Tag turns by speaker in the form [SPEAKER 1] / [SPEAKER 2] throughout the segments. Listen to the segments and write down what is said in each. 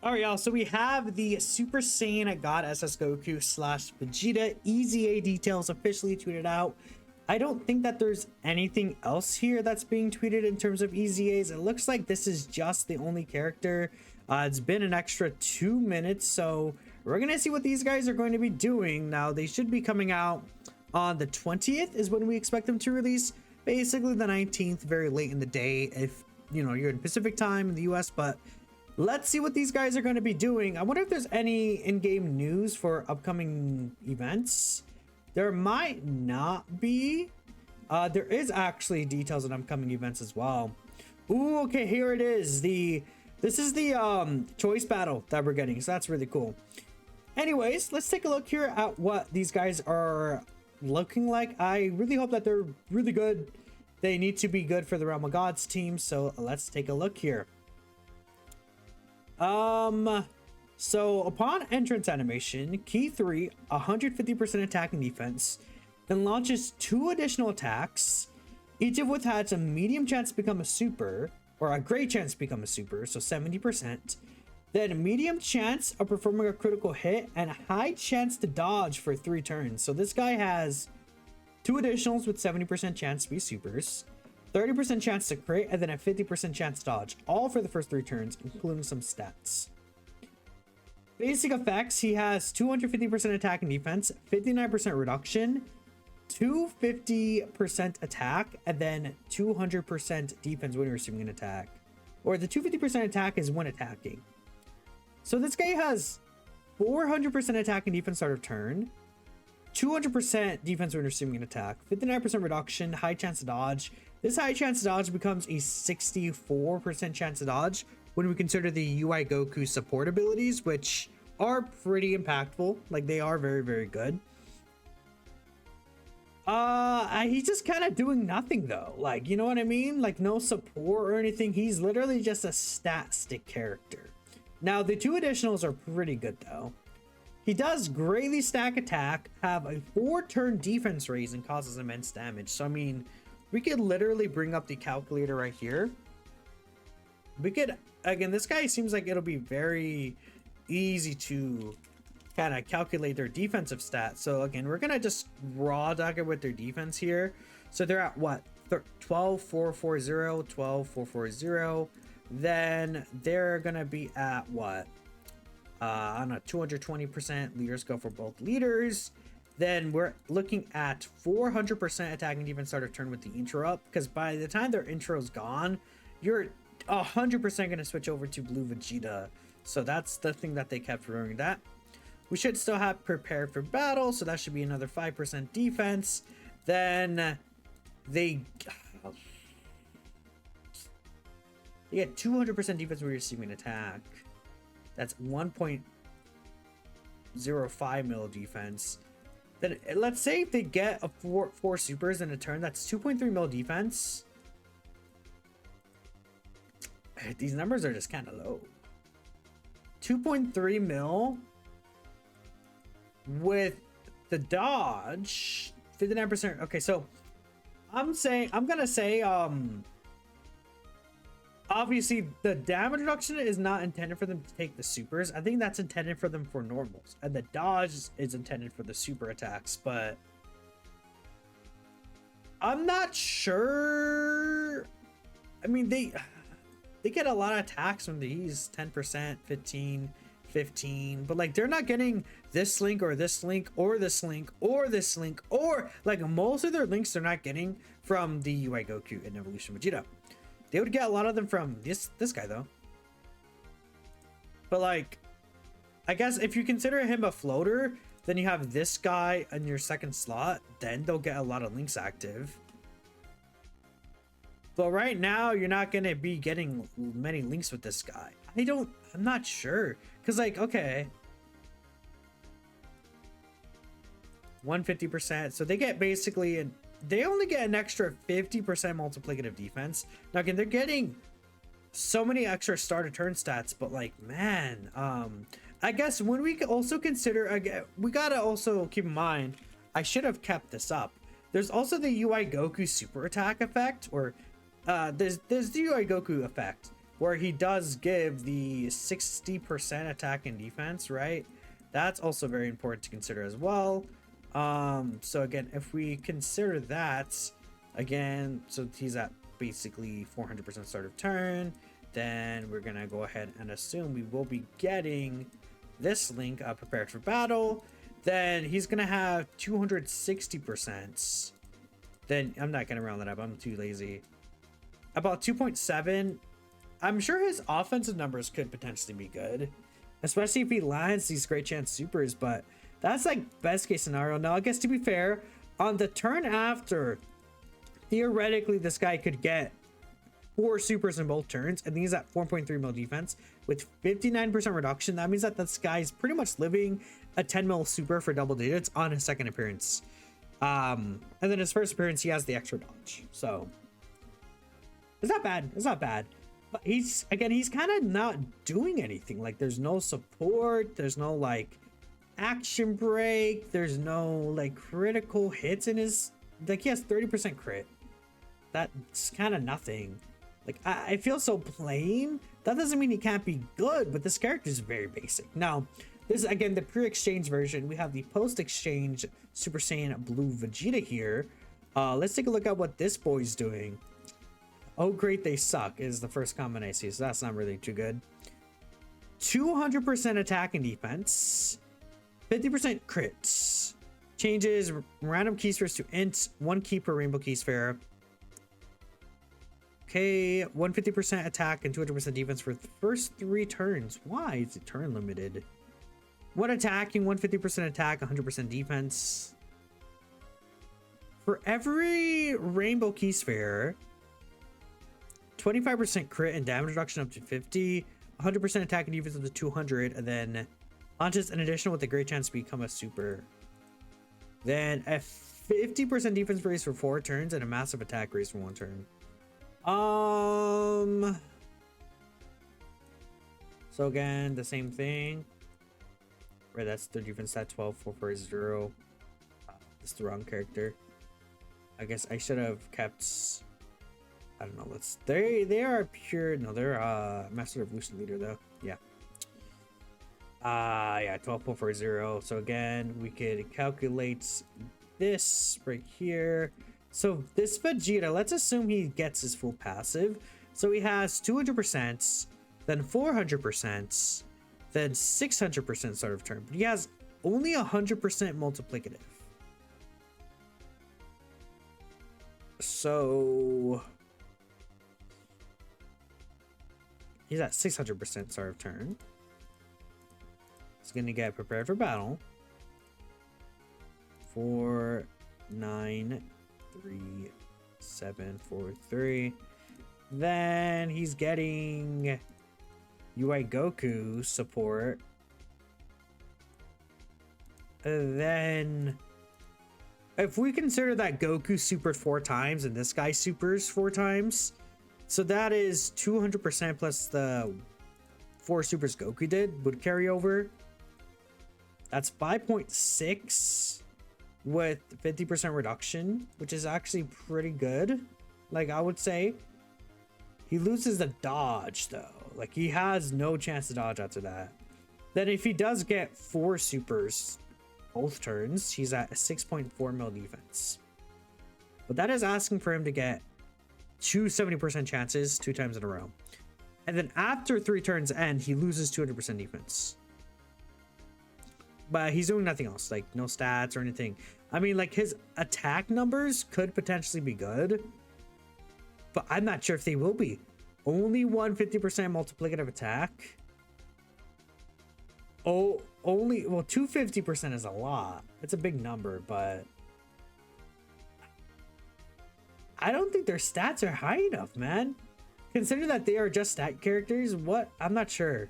[SPEAKER 1] All right, y'all. So we have the Super Saiyan God SS Goku slash Vegeta EZA details officially tweeted out. I don't think that there's anything else here that's being tweeted in terms of EZAs. It looks like this is just the only character. It's been an extra 2 minutes, so we're gonna see what these guys are going to be doing. Now, they should be coming out on the 20th is when we expect them to release. Basically the 19th, very late in the day if, you know, you're in Pacific time in the US, but let's see what these guys are going to be doing. I wonder if there's any in-game news for upcoming events. There might not be. There is actually details on upcoming events as well. Ooh, okay, here it is. This is the choice battle that we're getting, so that's really cool. Anyways, let's take a look here at what these guys are looking like. I really hope that they're really good. They need to be good for the Realm of Gods team, so let's take a look here. So upon entrance animation, key 3, 150% attack and defense, then launches 2 additional attacks, each of which has a medium chance to become a super, or a great chance to become a super, so 70%, then a medium chance of performing a critical hit, and a high chance to dodge for 3 turns. So this guy has 2 additionals with 70% chance to be supers, 30% chance to crit, and then a 50% chance to dodge, all for the first 3 turns, including some stats. Basic effects, he has 250% attack and defense, 59% reduction, 250% attack, and then 200% defense when receiving an attack. Or the 250% attack is when attacking. So this guy has 400% attack and defense start of turn, 200% defense when receiving an attack, 59% reduction, high chance to dodge. This high chance to dodge becomes a 64% chance to dodge when we consider the UI Goku support abilities, which are pretty impactful. Like, they are very, very good. He's just kind of doing nothing though. Like, you know what I mean? Like, no support or anything. He's literally just a stat stick character. Now, the 2 additionals are pretty good though. He does greatly stack attack, have a 4-turn defense raise, and causes immense damage. So, I mean, we could literally bring up the calculator right here. We could, again, this guy seems like it'll be very easy to kind of calculate their defensive stats. So, again, we're going to just raw dog it with their defense here. So, they're at what? 12,440, 12,440. Then they're going to be at what? On a 220%. Leaders go for both leaders. Then we're looking at 400% attacking defense start of turn with the intro up, because by the time their intro's gone, you're 100% going to switch over to Blue Vegeta. So that's the thing that they kept remembering. That we should still have prepared for battle, so that should be another 5% defense. Then they get 200% defense when you're receiving an attack. That's 1.05 mil defense. Then let's say if they get a 4 supers in a turn, that's 2.3 mil defense. These numbers are just kind of low. 2.3 mil with the dodge, 59%. Okay, so I'm gonna say obviously the damage reduction is not intended for them to take the supers. I think that's intended for them for normals, and the dodge is intended for the super attacks, but I'm not sure. I mean, they get a lot of attacks when they use 10%, 15, but like they're not getting this link or this link or this link or this link, or like most of their links they're not getting from the UI Goku and Evolution Vegeta. They would get a lot of them from this guy though. But like, I guess if you consider him a floater, then you have this guy in your second slot, then they'll get a lot of links active. But right now, you're not going to be getting many links with this guy. I'm not sure. Because like, okay. 150%. So they get basically, they only get an extra 50% multiplicative defense. Now again, they're getting so many extra starter turn stats, but like, man, I guess when we also consider, again, we got to also keep in mind, I should have kept this up. There's also the UI Goku super attack effect, or there's the UI Goku effect, where he does give the 60% attack and defense, right? That's also very important to consider as well. So again, if we consider that, again, so he's at basically 400% start of turn, then we're gonna go ahead and assume we will be getting this link prepared for battle. Then he's gonna have 260%. Then I'm not gonna round that up, I'm too lazy. About 2.7. I'm sure his offensive numbers could potentially be good, especially if he lands these great chance supers, but that's like best case scenario. Now, I guess to be fair, on the turn after, theoretically this guy could get 4 supers in both turns, and he's at 4.3 mil defense with 59% reduction. That means that this guy's pretty much living a 10 mil super for double digits on his second appearance. And then his first appearance, he has the extra dodge. So it's not bad. It's not bad. But he's kind of not doing anything. Like, there's no support. There's no like action break. There's no like critical hits in his, like, he has 30% crit. That's kind of nothing. Like, I feel so plain. That doesn't mean he can't be good, but this character is very basic. Now, this is, again, the pre-exchange version. We have the post-exchange Super Saiyan Blue Vegeta here. Let's take a look at what this boy's doing. Oh, great, they suck is the first comment I see, so that's not really too good. 200% attack and defense. 50% crits. Changes random key spheres to int. 1 key per rainbow key sphere. Okay, 150% attack and 200% defense for the first 3 turns. Why is it turn limited? 1 attacking, 150% attack, 100% defense. For every rainbow key sphere, 25% crit and damage reduction up to 50, 100% attack and defense up to 200, and then launches an additional with a great chance to become a super. Then a 50% defense raise for 4 turns and a massive attack raise for 1 turn. So again, the same thing. Right, that's their defense stat 12, 4 for 0. That's the wrong character. I guess I should have kept, I don't know, let's, they are pure, no, they're Master Evolution Leader though. Yeah. Yeah, 12, 4 for 0. So again, we could calculate this right here. So this Vegeta, let's assume he gets his full passive. So he has 200%, then 400%, then 600% start of turn. But he has only 100% multiplicative. So he's at 600% start of turn. He's gonna get prepared for battle. 4, 9, 3, 7, 4, 3. Then he's getting UI Goku support. And then if we consider that Goku supered 4 times and this guy supers 4 times, so that is 200% plus the 4 supers Goku did would carry over. That's 5.6 with 50% reduction, which is actually pretty good. Like, I would say he loses the dodge though. Like, he has no chance to dodge after that. Then if he does get 4 supers both turns, he's at a 6.4 mil defense. But that is asking for him to get 2 70% chances 2 times in a row. And then after 3 turns end, he loses 200% defense. But he's doing nothing else, like no stats or anything. I mean, like, his attack numbers could potentially be good, but I'm not sure if they will be. Only 150% multiplicative attack. Oh, only, well, 250% is a lot. It's a big number, but I don't think their stats are high enough, man. Consider that they are just stat characters. What? I'm not sure.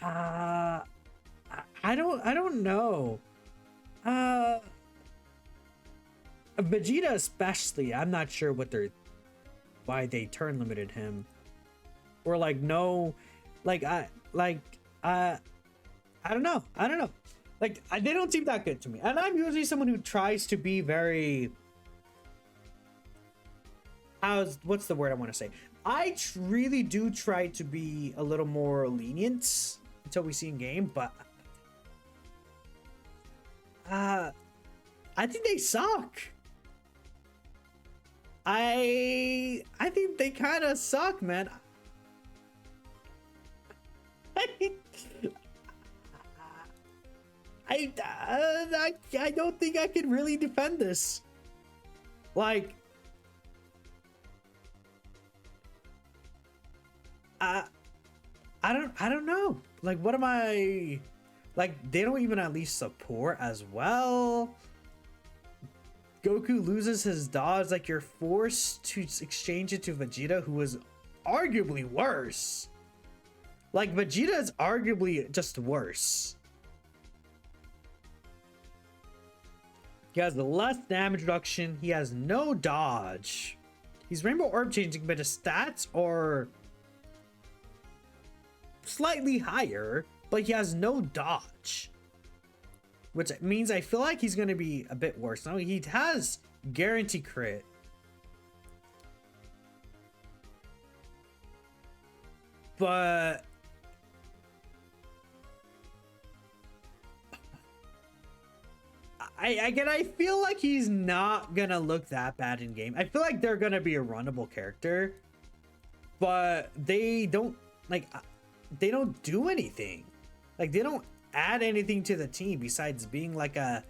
[SPEAKER 1] I don't know. Vegeta especially, I'm not sure why they turn limited him, or like no, like I don't know. Like, they don't seem that good to me, and I'm usually someone who tries to be very what's the word I want to say? I really do try to be a little more lenient until we see in game, but I think they suck. I think they kind of suck, man. I don't think I can really defend this. Like, I don't know. Like, what am I? Like, they don't even at least support as well. Goku loses his dodge. Like, you're forced to exchange it to Vegeta, who is arguably worse. Like, Vegeta is arguably just worse. He has less damage reduction. He has no dodge. He's Rainbow Orb changing, but his stats are slightly higher, but he has no dodge. Which means I feel like he's going to be a bit worse. Now, he has guarantee crit. But I feel like he's not gonna look that bad in game. I feel like they're gonna be a runnable character, but they don't do anything. Like, they don't add anything to the team besides being like a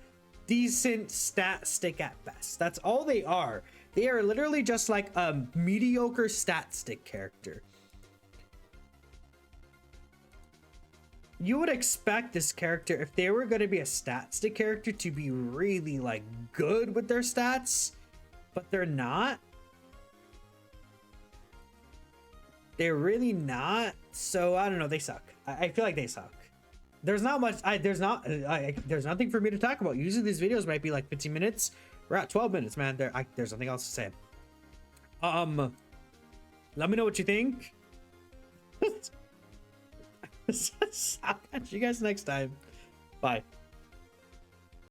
[SPEAKER 1] decent stat stick at best. That's all they are. They are literally just like a mediocre stat stick character. You would expect this character, if they were going to be a stat stick character, to be really like good with their stats, but they're not. They're really not. So I don't know. They suck. I feel like they suck. There's not much. There's nothing for me to talk about. Usually these videos might be like 15 minutes. We're at 12 minutes, man. There's nothing else to say. Let me know what you think. I'll catch you guys next time. Bye.